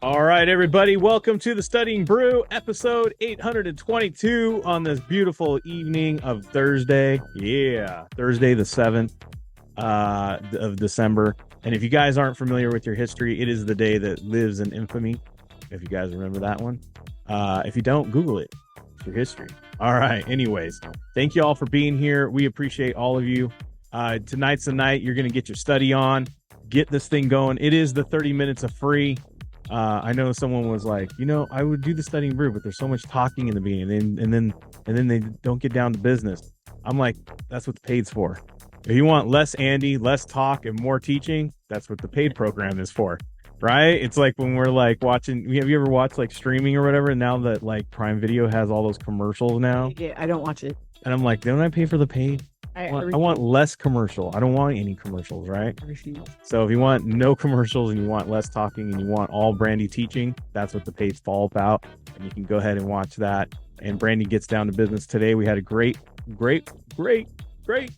All right, everybody, welcome to the Studying Brew, episode 822 on this beautiful evening of Thursday. Yeah, Thursday the 7th of December. And if you guys aren't familiar with your history, it is the day that lives in infamy. If you guys remember that one. If you don't, Google it. It's your history. All right, anyways, thank you all for being here. We appreciate all of you. Tonight's the night you're going to get your study on. Get this thing going. It is the 30 minutes of free. I know someone was like, I would do the Studying Brew, but there's so much talking in the beginning, and then they don't get down to business. I'm like, that's what the paid's for. If you want less Andy, less talk, and more teaching, that's what the paid program is for, right? It's like when we're like watching. Have you ever watched like streaming or whatever? And now that like Prime Video has all those commercials now, Yeah, I don't watch it. and I'm like, don't I pay for the paid? I I want less commercial. I don't want any commercials, right? refuse. So if you want no commercials and you want less talking and you want all Brandy teaching, that's what the page's all about. And you can go ahead and watch that. And Brandy gets down to business today. We had a great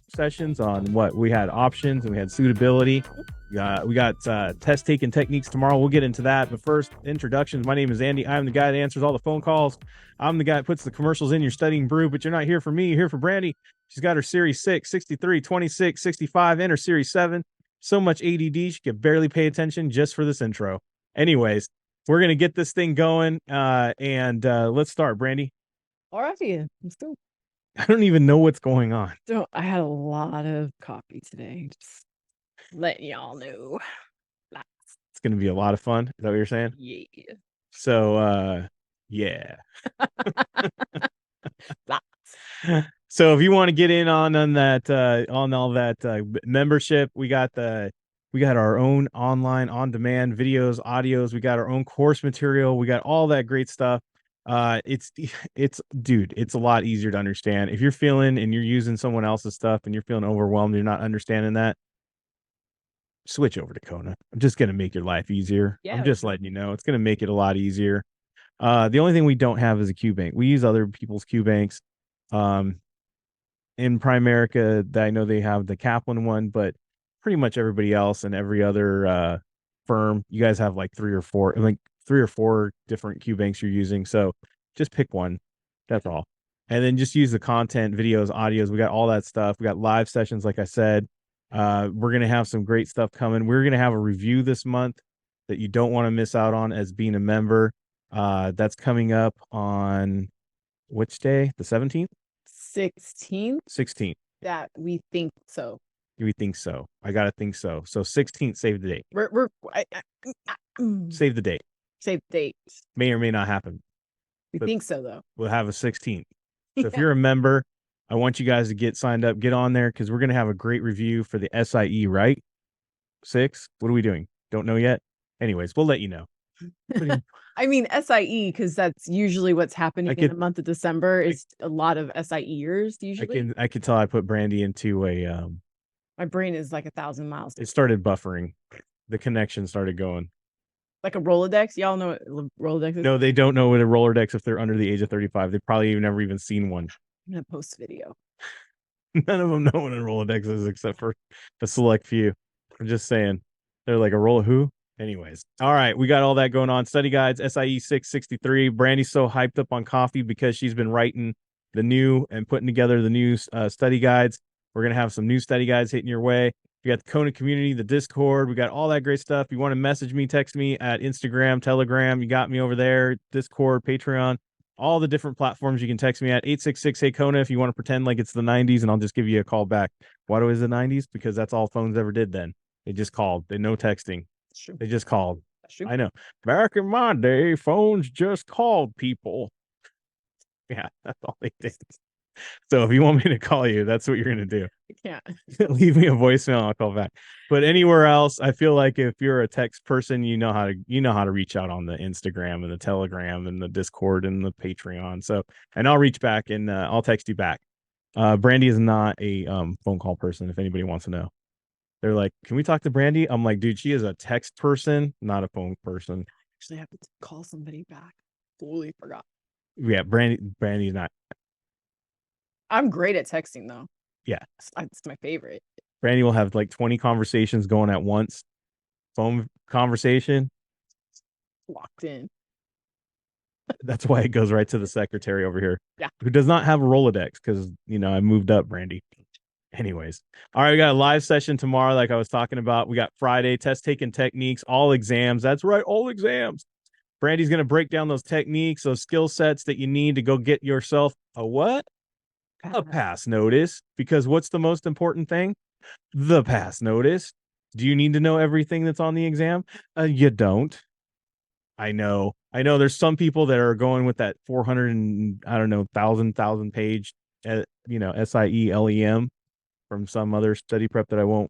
sessions on what we had options and we had suitability. We got test taking techniques tomorrow. We'll get into that. But first, introductions. My name is Andy. I'm the guy that answers all the phone calls. I'm the guy that puts the commercials in your Studying Brew, but you're not here for me. You're here for Brandy. She's got her Series 6, 63, 26, 65, and her Series 7. So much ADD, she could barely pay attention just for this intro. Anyways, we're going to get this thing going, and let's start, Brandy. All right, yeah, let's go. I don't even know what's going on. So I had a lot of coffee today. Just letting y'all know. It's going to be a lot of fun. Is that what you're saying? Yeah. So, yeah. Lots. So if you want to get in on that on all that membership, we got our own online on demand videos, audios, we got our own course material, we got all that great stuff. It's a lot easier to understand. If you're feeling and you're using someone else's stuff and you're feeling overwhelmed, you're not understanding that, switch over to Kona. I'm just gonna make your life easier. Yeah, I'm just letting you know it's gonna make it a lot easier. The only thing we don't have is a Q bank. We use other people's Q banks. In Primerica, that I know they have the Kaplan one, but pretty much everybody else and every other firm, you guys have like three or four different Q banks you're using. So just pick one. That's all. And then just use the content, videos, audios. We got all that stuff. We got live sessions, like I said. We're gonna have some great stuff coming. We're gonna have a review this month that you don't want to miss out on as being a member. That's coming up on which day? The 17th? 16th. 16th. That we think so. We think so. I gotta think so. So 16th, save the date. Save the date. Save the date. May or may not happen. We think so though. We'll have a 16th. So if you're a member, I want you guys to get signed up, get on there, because we're gonna have a great review for the SIE, right? 6. What are we doing? Don't know yet. Anyways, we'll let you know. I mean SIE, because that's usually what's happening in the month of December. Is a lot of SIEers usually. I can tell I put Brandy into a my brain is like 1,000 miles. It started buffering. The connection started going. Like a Rolodex. Y'all know what Rolodex is? No, they don't know what a Rolodex if they're under the age of 35. They've probably never even seen one. I'm gonna post video. None of them know what a Rolodex is except for a select few. I'm just saying. They're like a roll of who? Anyways. All right. We got all that going on. Study guides, SIE 663. Brandy's so hyped up on coffee because she's been writing the new and putting together the new study guides. We're going to have some new study guides hitting your way. We got the Kona community, the Discord. We got all that great stuff. You want to message me, text me at Instagram, Telegram. You got me over there. Discord, Patreon, all the different platforms you can text me at 866-HEY-KONA if you want to pretend like it's the 90s, and I'll just give you a call back. Why was it the 90s? Because that's all phones ever did then. They just called. They no texting. They just called. I know. Back in my day, phones just called people. Yeah, that's all they did. So if you want me to call you, that's what you're going to do. I can't. Leave me a voicemail. I'll call back. But anywhere else, I feel like if you're a text person, you know how to reach out on the Instagram and the Telegram and the Discord and the Patreon. So, and I'll reach back and I'll text you back. Brandy is not a phone call person. If anybody wants to know, they're like, "Can we talk to Brandy?" I'm like, "Dude, she is a text person, not a phone person." Actually, I have to call somebody back. Totally forgot. Yeah, Brandy's not. I'm great at texting though. Yeah, it's my favorite. Brandy will have like 20 conversations going at once. Phone conversation, Walked in. That's why it goes right to the secretary over here. Yeah. Who does not have a Rolodex because, I moved up, Brandy. Anyways. All right. We got a live session tomorrow, like I was talking about. We got Friday, test taking techniques, all exams. That's right. All exams. Brandy's going to break down those techniques, those skill sets that you need to go get yourself a what? A pass notice. Because what's the most important thing? The pass notice. Do you need to know everything that's on the exam? You don't. I know there's some people that are going with that 400 and I don't know, thousand page, SIE LEM from some other study prep that I won't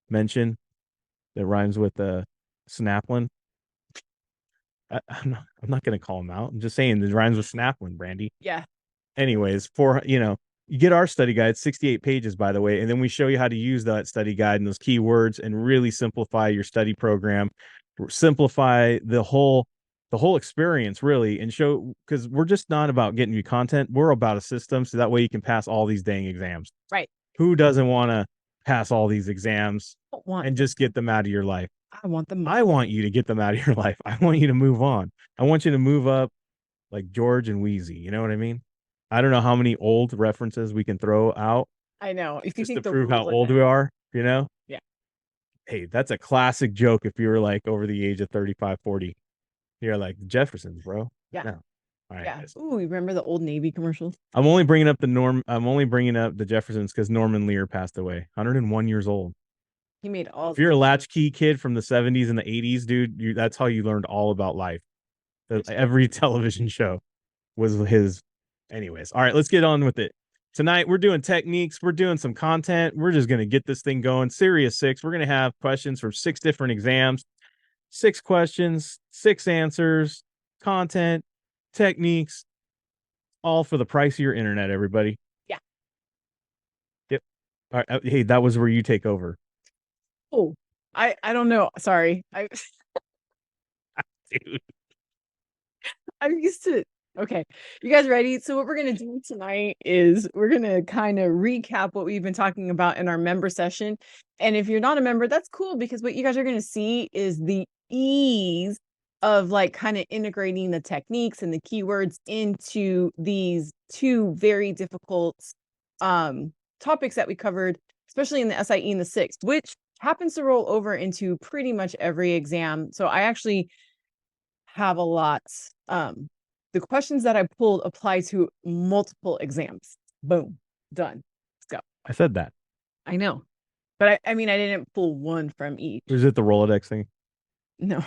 mention that rhymes with Snaplin. I'm not going to call him out. I'm just saying it rhymes with Snaplin, Brandy. Yeah. Anyways, you get our study guide, 68 pages, by the way, and then we show you how to use that study guide and those keywords and really simplify your study program, simplify the whole experience, really, and show, because we're just not about getting you content. We're about a system, so that way you can pass all these dang exams. Right. Who doesn't want to pass all these exams and just get them out of your life? I want them. I want you to get them out of your life. I want you to move on. I want you to move up like George and Wheezy. You know what I mean? I don't know how many old references we can throw out. I know. If you just think to prove how old we are, Yeah. Hey, that's a classic joke if you were like over the age of 35, 40. You're like Jeffersons, bro. Yeah. No. All right. Yeah. Ooh, you remember the old Navy commercials? I'm only bringing up the Jeffersons because Norman Lear passed away, 101 years old. He made all. If you're a latchkey kid from the 70s and the 80s, dude, that's how you learned all about life. Every television show was his. Anyways, all right, let's get on with it. Tonight, we're doing techniques. We're doing some content. We're just going to get this thing going. Series 6, we're going to have questions from 6 different exams. 6 questions, 6 answers, content, techniques, all for the price of your internet, everybody. Yeah. Yep. All right. Hey, that was where you take over. Oh, I don't know. Sorry. Dude. I'm used to. Okay, you guys ready? So what we're going to do tonight is we're going to kind of recap what we've been talking about in our member session. And if you're not a member, that's cool, because what you guys are going to see is the ease of like kind of integrating the techniques and the keywords into these 2 very difficult topics that we covered, especially in the SIE and the 6th, which happens to roll over into pretty much every exam. So I actually have a lot. The questions that I pulled apply to multiple exams. Boom, done. Let's go. I said that. I know. But I mean, I didn't pull one from each. Is it the Rolodex thing? No.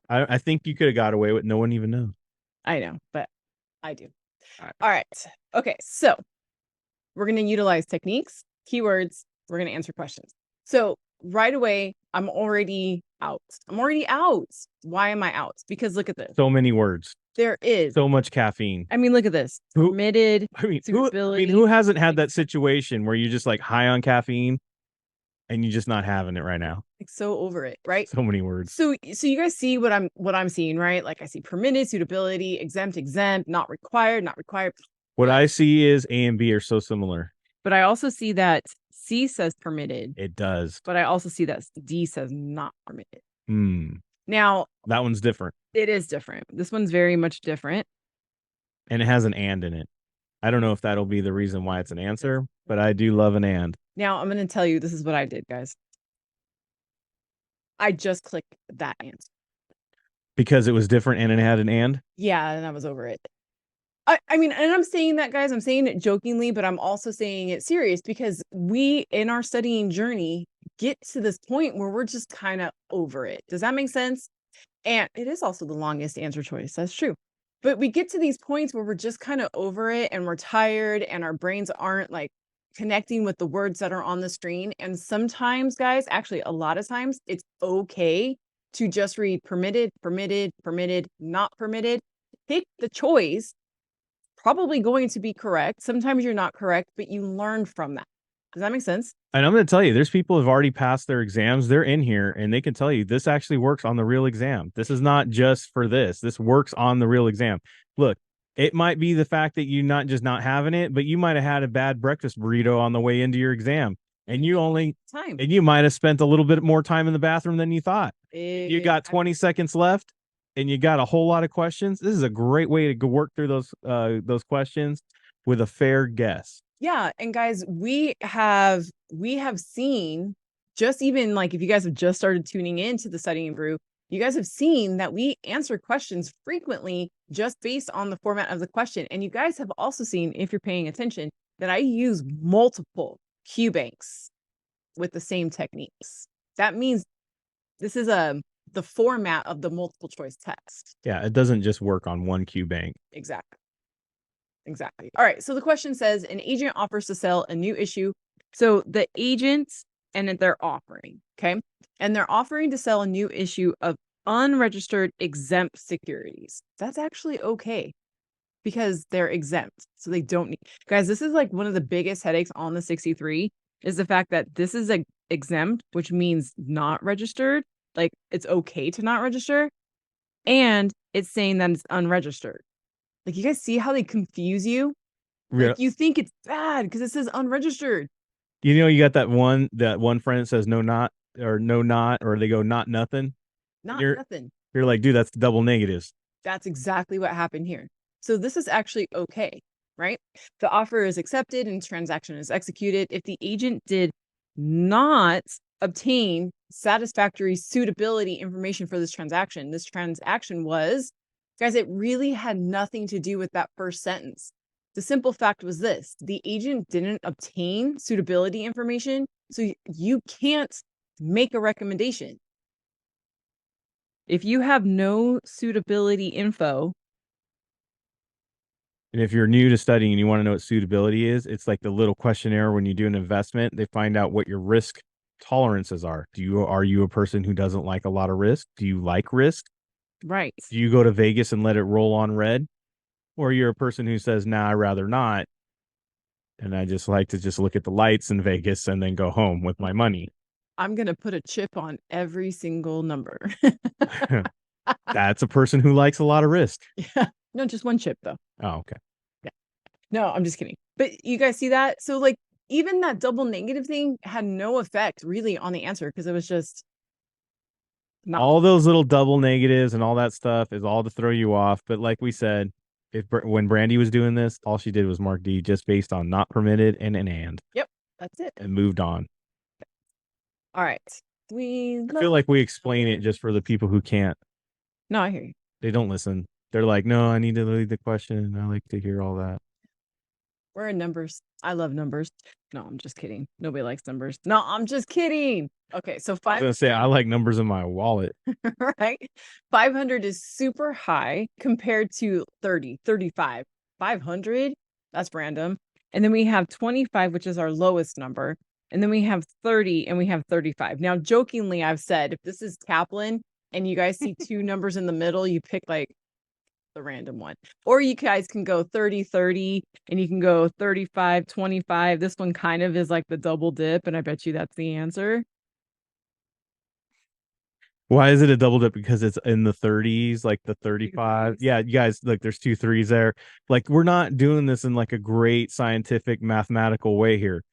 I think you could have got away with no one even knows. I know, but I do. All right. Okay, so we're going to utilize techniques, keywords. We're going to answer questions. So right away, I'm already out. Why am I out? Because look at this. So many words. There is so much caffeine. I mean, look at this. Permitted. Who hasn't had that situation where you're just like high on caffeine and you're just not having it right now? Like so over it, right? So many words. So you guys see what I'm seeing, right? Like I see permitted, suitability, exempt, not required. What I see is A and B are so similar. But I also see that C says permitted. It does. But I also see that D says not permitted. Now that one's different. It is different. This one's very much different. And it has an and in it. I don't know if that'll be the reason why it's an answer, but I do love an and. Now I'm going to tell you, this is what I did, guys. I just clicked that answer. Because it was different and it had an and? Yeah, and I was over it. I mean, and I'm saying that, guys, I'm saying it jokingly, but I'm also saying it serious, because we, in our studying journey, get to this point where we're just kind of over it. Does that make sense? And it is also the longest answer choice. That's true. But we get to these points where we're just kind of over it and we're tired and our brains aren't like connecting with the words that are on the screen. And sometimes, guys, actually a lot of times, it's okay to just read permitted, not permitted. Pick the choice. Probably going to be correct. Sometimes you're not correct, but you learn from that. Does that make sense? And I'm going to tell you, there's people who've already passed their exams. They're in here and they can tell you this actually works on the real exam. This is not just for this. This works on the real exam. Look, it might be the fact that you're not just not having it, but you might have had a bad breakfast burrito on the way into your exam. And you might have spent a little bit more time in the bathroom than you thought. You got 20 seconds left. and you got a whole lot of questions, this is a great way to go work through those questions with a fair guess. Yeah, and guys, we have seen, just even like if you guys have just started tuning into the Studying Brew, you guys have seen that we answer questions frequently just based on the format of the question. And you guys have also seen, if you're paying attention, that I use multiple Q banks with the same techniques. That means this is the format of the multiple choice test. Yeah, it doesn't just work on one Q bank. Exactly. Exactly. All right. So the question says an agent offers to sell a new issue. So the agents and they're offering, okay? And they're offering to sell a new issue of unregistered exempt securities. That's actually okay because they're exempt. So they don't need, guys, this is like one of the biggest headaches on the 63 is the fact that this is a exempt, which means not registered. Like it's okay to not register. And it's saying that it's unregistered. Like, you guys see how they confuse you? Like, you think it's bad because it says unregistered. You got that one friend that says no not, or they go not nothing. Not nothing. You're like, dude, that's double negatives. That's exactly what happened here. So this is actually okay, right? The offer is accepted and transaction is executed. If the agent did not obtain satisfactory suitability information for this transaction was, guys, it really had nothing to do with that first sentence. The simple fact was this: the agent didn't obtain suitability information, so you can't make a recommendation. If you have no suitability info. And if you're new to studying and you want to know what suitability is, it's like the little questionnaire when you do an investment. They find out what your risk tolerances are. Are you a person who doesn't like a lot of risk? Do you like risk? Right. Do you go to Vegas and let it roll on red? Or you're a person who says, nah, I'd rather not. And I just like to just look at the lights in Vegas and then go home with my money. I'm going to put a chip on every single number. That's a person who likes a lot of risk. Yeah. No, just one chip though. Oh, okay. Yeah. No, I'm just kidding. But you guys see that? So like even that double negative thing had no effect really on the answer because it was just not. All those little double negatives and all that stuff is all to throw you off. But like we said, when Brandy was doing this, all she did was mark D just based on not permitted and an and. Yep, that's it. And moved on. All right. I feel like we explain it just for the people who can't. No, I hear you. They don't listen. They're like, no, I need to read the question. I like to hear all that. We're in numbers. I love numbers. No, I'm just kidding. Nobody likes numbers. No, I'm just kidding. Okay, so I was gonna say I like numbers in my wallet. Right? 500 is super high compared to 30, 35. 500, that's random. And then we have 25, which is our lowest number. And then we have 30 and we have 35. Now, jokingly, I've said if this is Kaplan and you guys see two numbers in the middle, you pick like the random one. Or you guys can go 30, 30, and you can go 35, 25. This one kind of is like the double dip, and I bet you that's the answer. Why is it a double dip? Because it's in the 30s, like the 35. Yeah, you guys, look, there's 2 3s there. Like, we're not doing this in like a great scientific mathematical way here.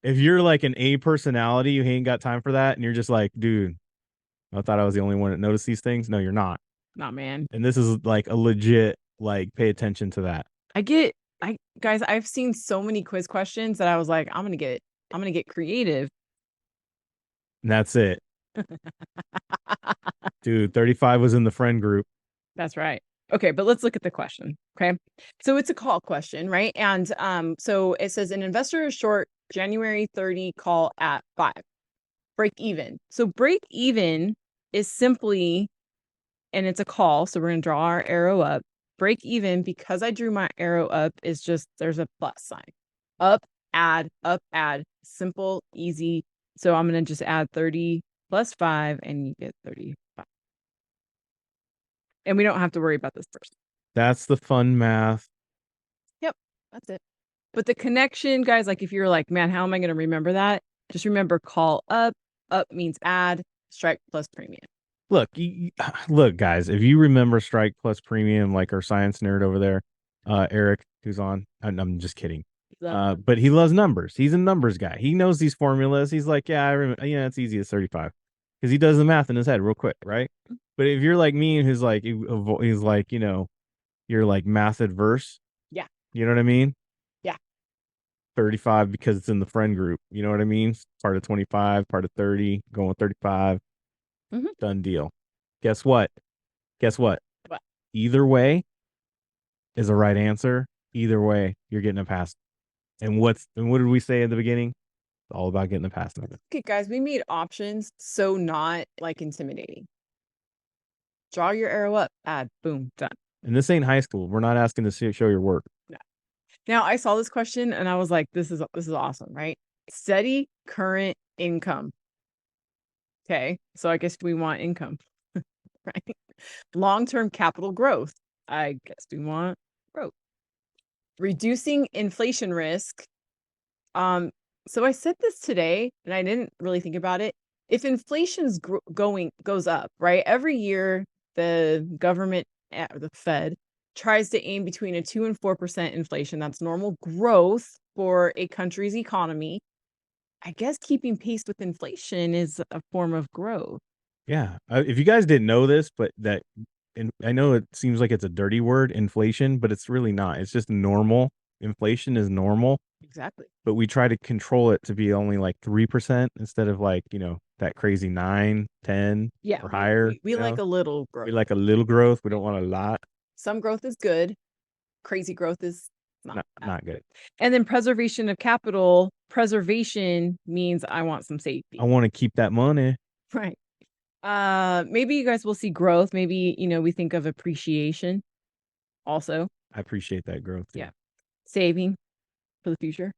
If you're like an A personality, you ain't got time for that, and you're just like, dude, I thought I was the only one that noticed these things. No, you're not. Not, man. And this is like a legit, like, pay attention to that. Guys, I've seen so many quiz questions that I was like, I'm gonna get creative. And that's it. Dude, 35 was in the friend group. That's right. Okay, but let's look at the question. Okay. So it's a call question, right? And so it says an investor is short January 30 call at 5. Break even. So break even is simply, and it's a call. So we're going to draw our arrow up. Break even, because I drew my arrow up, is just there's a plus sign. Up, add, simple, easy. So I'm going to just add 30 plus 5 and you get 35. And we don't have to worry about this first. That's the fun math. Yep, that's it. But the connection, guys, like if you're like, man, how am I going to remember that? Just remember call up. Up means add, strike plus premium. Look, guys, if you remember strike plus premium, like our science nerd over there, Eric, who's on, I'm just kidding. But he loves numbers. He's a numbers guy. He knows these formulas. He's like, yeah, I remember. Yeah, it's easy as 35 because he does the math in his head real quick, right? But if you're like me, who's like, he's like, you're like math adverse. Yeah. You know what I mean? Yeah. 35 because it's in the friend group. You know what I mean? Part of 25, part of 30, going with 35. Done deal. Guess what? Guess what? What? Either way is a right answer. Either way, you're getting a pass. And what did we say at the beginning? It's all about getting a pass. Okay, guys, we made options so not like intimidating. Draw your arrow up, add, boom, done. And this ain't high school. We're not asking to show your work. No. Now I saw this question and I was like, this is awesome, right? Steady current income. Okay, so I guess we want income, right? Long-term capital growth. I guess we want growth. Reducing inflation risk. So I said this today and I didn't really think about it. If inflation's goes up, right? Every year the government or the Fed tries to aim between a 2 and 4% inflation. That's normal growth for a country's economy. I guess keeping pace with inflation is a form of growth. Yeah. If you guys didn't know this, but that, and I know it seems like it's a dirty word, inflation, but it's really not. It's just normal. Inflation is normal. Exactly. But we try to control it to be only like 3% instead of like, that crazy 9, 10 or higher. We like a little growth. We like a little growth. We don't want a lot. Some growth is good. Crazy growth is not good. And then preservation of capital. Preservation means I want some safety. I want to keep that money. Right. Maybe you guys will see growth. Maybe, we think of appreciation also. I appreciate that growth. Yeah. Saving for the future.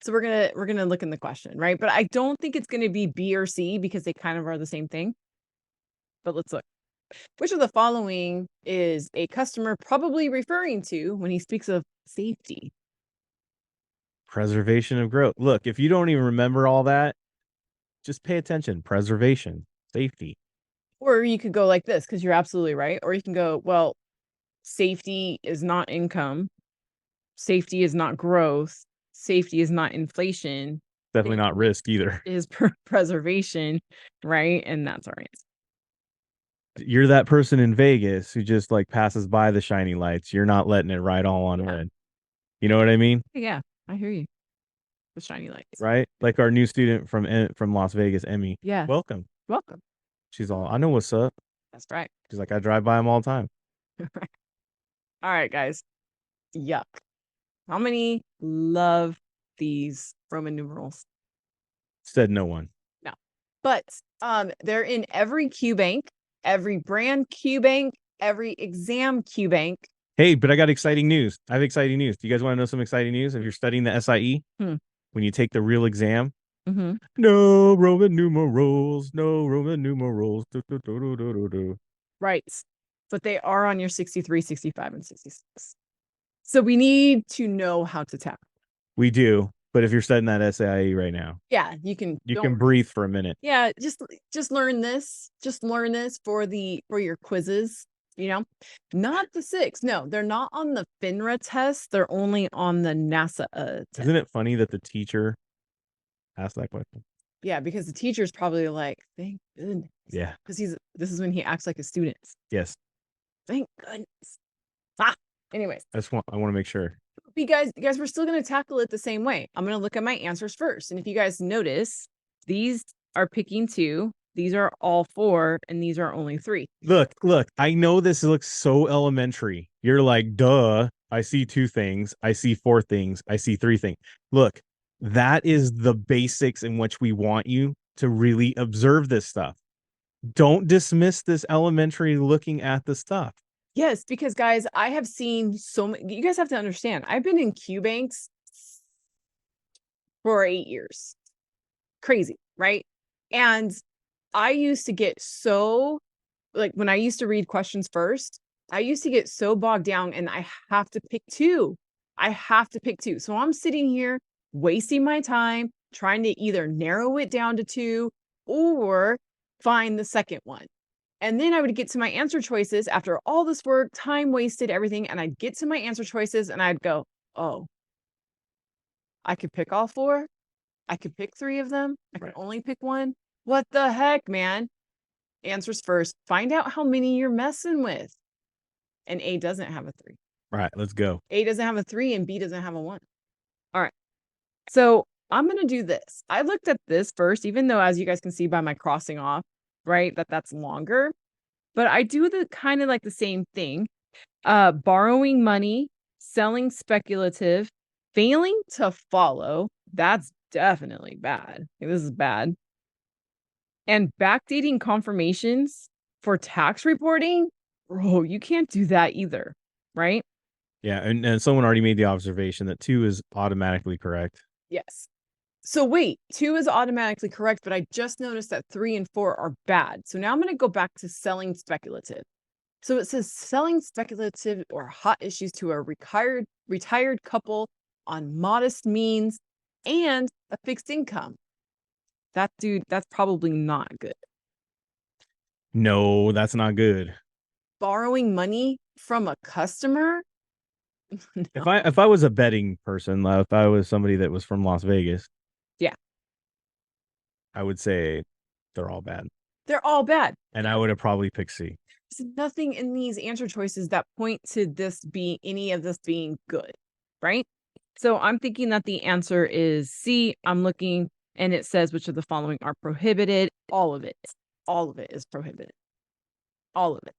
So we're gonna look in the question, right? But I don't think it's gonna be B or C because they kind of are the same thing. But let's look. Which of the following is a customer probably referring to when he speaks of safety? Preservation of growth. Look, if you don't even remember all that, just pay attention. Preservation, safety. Or you could go like this because you're absolutely right. Or you can go, well, safety is not income. Safety is not growth. Safety is not inflation. Definitely not risk either. Is preservation, right? And that's our answer. You're that person in Vegas who just like passes by the shiny lights. You're not letting it ride all on red. You know what I mean? Yeah, I hear you. The shiny lights. Right? Like our new student from Las Vegas, Emmy. Yeah. Welcome. She's all, I know what's up. That's right. She's like, I drive by them all the time. All right, guys. Yuck. How many love these Roman numerals? Said no one. No. But they're in every Q bank, every brand Q bank, every exam Q bank. Hey, but I got exciting news. I have exciting news. Do you guys want to know some exciting news? If you're studying the SIE, when you take the real exam, no Roman numerals, no Roman numerals. Right. But they are on your 63, 65, and 66. So we need to know how to tackle. We do. But if you're studying that SIE right now, yeah, you can breathe for a minute. Yeah, just learn this. Just learn this for your quizzes. Not the 6. No, they're not on the FINRA test. They're only on the NASA test. Isn't it funny that the teacher asked that question? Yeah, because the teacher's probably like, thank goodness. Yeah. Because this is when he acts like a student. Yes. Thank goodness. Anyways. I want to make sure. You guys, we're still going to tackle it the same way. I'm going to look at my answers first. And if you guys notice, these are picking 2. These are all 4, and these are only 3. Look, I know this looks so elementary. You're like, duh, I see 2 things. I see 4 things. I see 3 things. Look, that is the basics in which we want you to really observe this stuff. Don't dismiss this elementary looking at the stuff. Yes, because guys, I have seen so many. You guys have to understand, I've been in Q banks for 8 years. Crazy, right? And I used to get so, like, when I used to read questions first, I used to get so bogged down and I have to pick 2. So I'm sitting here wasting my time trying to either narrow it down to 2 or find the second one. And then I would get to my answer choices after all this work, time wasted, everything. And I'd get to my answer choices and I'd go, oh, I could pick all 4. I could pick 3 of them. I could only pick 1. What the heck, man? answers first. Find out how many you're messing with. And A doesn't have a 3. Right, let's go. A doesn't have a 3 and B doesn't have a 1. All right. So I'm going to do this. I looked at this first, even though, as you guys can see by my crossing off, right, that's longer. But I do the kind of like the same thing. Borrowing money, selling speculative, failing to follow. That's definitely bad. This is bad. And backdating confirmations for tax reporting. Bro, you can't do that either, right? Yeah, and someone already made the observation that 2 is automatically correct. Yes. So wait, 2 is automatically correct, but I just noticed that 3 and 4 are bad. So now I'm going to go back to selling speculative. So it says selling speculative or hot issues to a retired couple on modest means and a fixed income. That dude, that's probably not good. No, that's not good. Borrowing money from a customer? No. If I was a betting person, if I was somebody that was from Las Vegas, Yeah, I would say they're all bad. they're all bad. And I would have probably picked C. There's nothing in these answer choices that point to this being any of this being good, right? So I'm thinking that the answer is C. I'm looking and it says which of the following are prohibited. All of it. All of it is prohibited. All of it.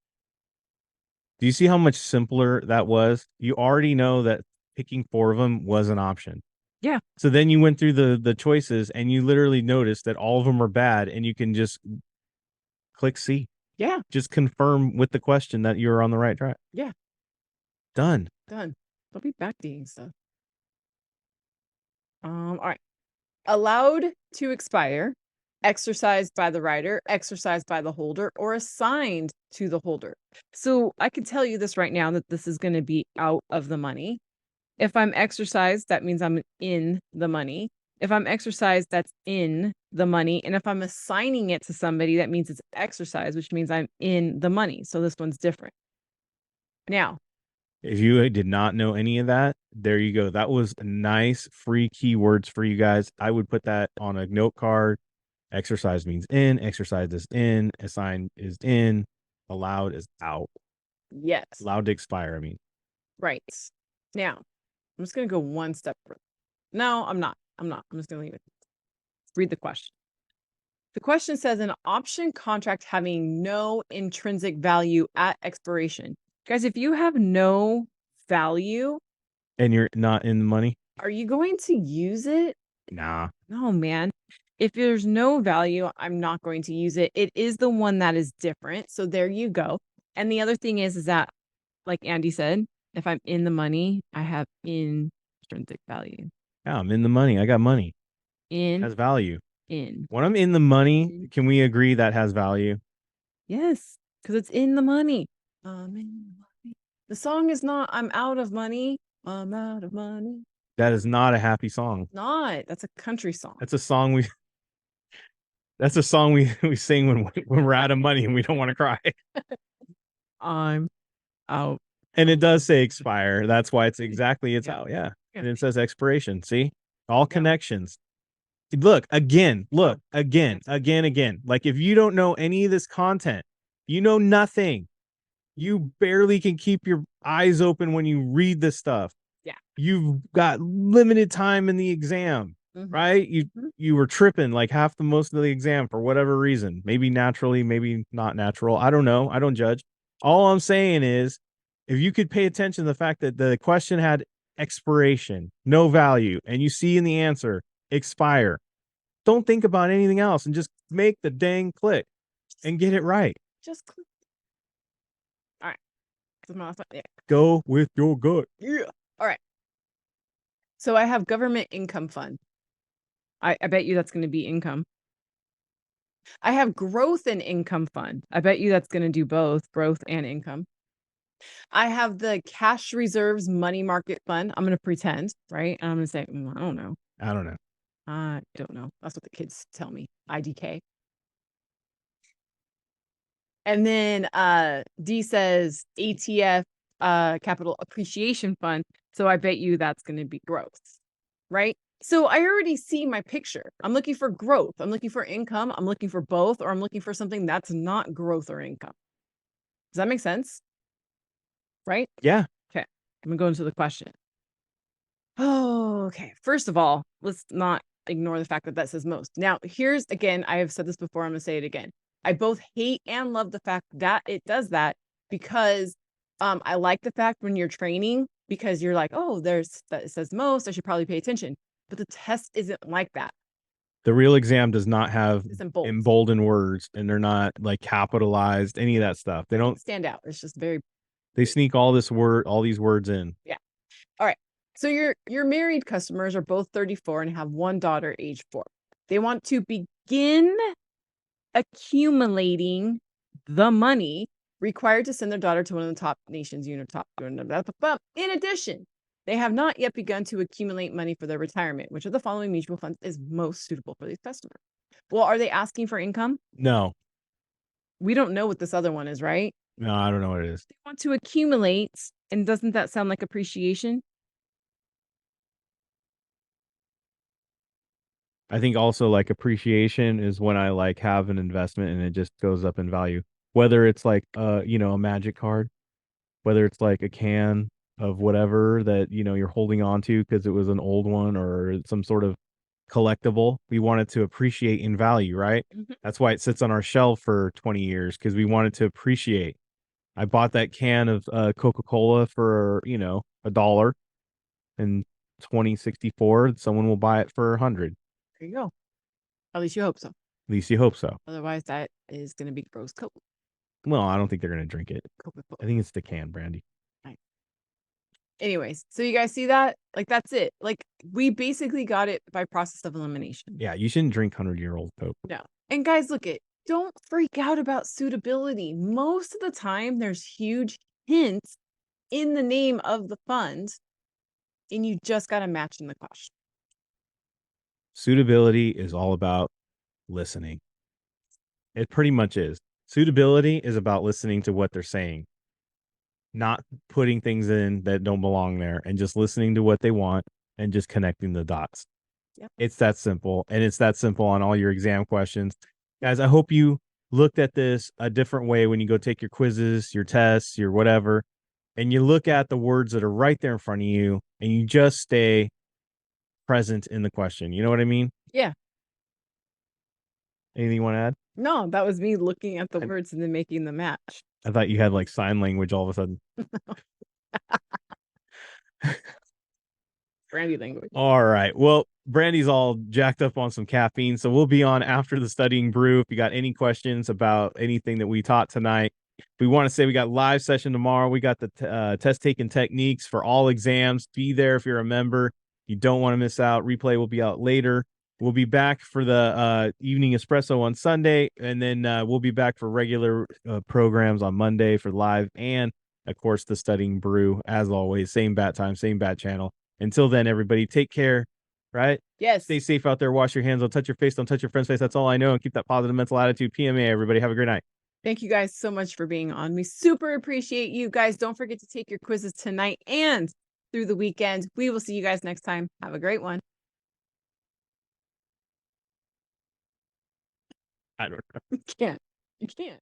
Do you see how much simpler that was? You already know that picking 4 of them was an option. Yeah. So then you went through the choices and you literally noticed that all of them are bad and you can just click C. Yeah. Just confirm with the question that you're on the right track. Yeah. Done. Done. Don't be backdating stuff. All right. Allowed to expire, exercised by the writer, exercised by the holder, or assigned to the holder. So I can tell you this right now that this is going to be out of the money. If I'm exercised, that means I'm in the money. If I'm exercised, that's in the money. And if I'm assigning it to somebody, that means it's exercise, which means I'm in the money. So this one's different. Now, if you did not know any of that, there you go. That was nice free keywords for you guys. I would put that on a note card. Exercise means in, exercise is in, assign is in, allowed is out. Yes. Allowed to expire, I mean. Right. Now, I'm just going to go one step further. No, I'm not. I'm just going to leave it. Read the question. The question says an option contract having no intrinsic value at expiration. Guys, if you have no value and you're not in the money, are you going to use it? Nah. No, man. If there's no value, I'm not going to use it. It is the one that is different. So there you go. And the other thing is that, like Andy said, if I'm in the money, I have intrinsic value. Yeah, I'm in the money. I got money. In has value. In. When I'm in the money, can we agree that has value? Yes, because it's in the money. I'm in the money. The song is not I'm out of money. I'm out of money. That is not a happy song. Not. That's a country song. That's a song we sing when we're out of money and we don't want to cry. I'm out. And it does say expire. That's why it's out. Yeah. And it says expiration. See? All connections. Look again. Like if you don't know any of this content, you know nothing. You barely can keep your eyes open when you read this stuff. Yeah. You've got limited time in the exam, right? You were tripping like half the most of the exam for whatever reason. Maybe naturally, maybe not natural. I don't know. I don't judge. All I'm saying is if you could pay attention to the fact that the question had expiration, no value, and you see in the answer expire, don't think about anything else and just make the dang click and get it right. Just click. All right. Yeah. Go with your gut. Yeah. All right. So I have government income fund. I bet you that's going to be income. I have growth and income fund. I bet you that's going to do both growth and income. I have the cash reserves money market fund. I'm going to pretend, right? And I'm going to say, I don't know. I don't know. I don't know. That's what the kids tell me. IDK. And then D says ATF capital appreciation fund. So I bet you that's going to be growth, right? So I already see my picture. I'm looking for growth. I'm looking for income. I'm looking for both, or I'm looking for something that's not growth or income. Does that make sense? Right? Yeah. Okay. I'm gonna go into the question. Oh, okay. First of all, let's not ignore the fact that that says most. Now, here's again, I have said this before, I'm going to say it again. I both hate and love the fact that it does that because I like the fact when you're training because you're like, oh, there's that it says most, I should probably pay attention. But the test isn't like that. The real exam does not have It's in bold. emboldened words, and they're not like capitalized, any of that stuff. They don't stand out. It's just very they sneak all these words in. yeah. All right. So your married customers are both 34 and have one daughter age 4. They want to begin accumulating the money required to send their daughter to one of the top nations, in addition, they have not yet begun to accumulate money for their retirement. Which of the following mutual funds is most suitable for these customers? Well, are they asking for income? No. We don't know what this other one is, right? No, I don't know what it is. They want to accumulate, and doesn't that sound like appreciation? I think also like appreciation is when I like have an investment and it just goes up in value. Whether it's like a magic card, whether it's like a can of whatever that you're holding on to because it was an old one or some sort of collectible, we want it to appreciate in value, right? Mhm. That's why it sits on our shelf for 20 years because we want it to appreciate. I bought that can of Coca-Cola for, $1 in 2064. Someone will buy it for 100. There you go. At least you hope so. At least you hope so. Otherwise, that is going to be gross Coke. Well, I don't think they're going to drink it. Coca-Cola. I think it's the can brandy. Right. Anyways, so you guys see that? Like, that's it. Like, we basically got it by process of elimination. Yeah, you shouldn't drink 100-year-old Coke. No. And guys, look it. Don't freak out about suitability. Most of the time, there's huge hints in the name of the fund, and you just got to match in the question. Suitability is all about listening. It pretty much is. Suitability is about listening to what they're saying, not putting things in that don't belong there, and just listening to what they want and just connecting the dots. Yep. It's that simple, and it's that simple on all your exam questions. Guys, I hope you looked at this a different way when you go take your quizzes, your tests, your whatever, and you look at the words that are right there in front of you, and you just stay present in the question. You know what I mean? Yeah. Anything you want to add? No, that was me looking at the words and then making the match. I thought you had like sign language all of a sudden. Brandy language. All right. Well, Brandy's all jacked up on some caffeine, so we'll be on after the studying brew. If you got any questions about anything that we taught tonight, we want to say we got live session tomorrow. We got the test taking techniques for all exams. Be there if you're a member. You don't want to miss out. Replay will be out later. We'll be back for the evening espresso on Sunday, and then we'll be back for regular programs on Monday for live, and of course the studying brew as always. Same bat time, same bat channel. Until then, everybody, take care. Right? Yes. Stay safe out there. Wash your hands. Don't touch your face. Don't touch your friend's face. That's all I know. And keep that positive mental attitude. PMA, everybody. Have a great night. Thank you guys so much for being on. We super appreciate you guys. Don't forget to take your quizzes tonight and through the weekend. We will see you guys next time. Have a great one. I don't know. You can't. You can't.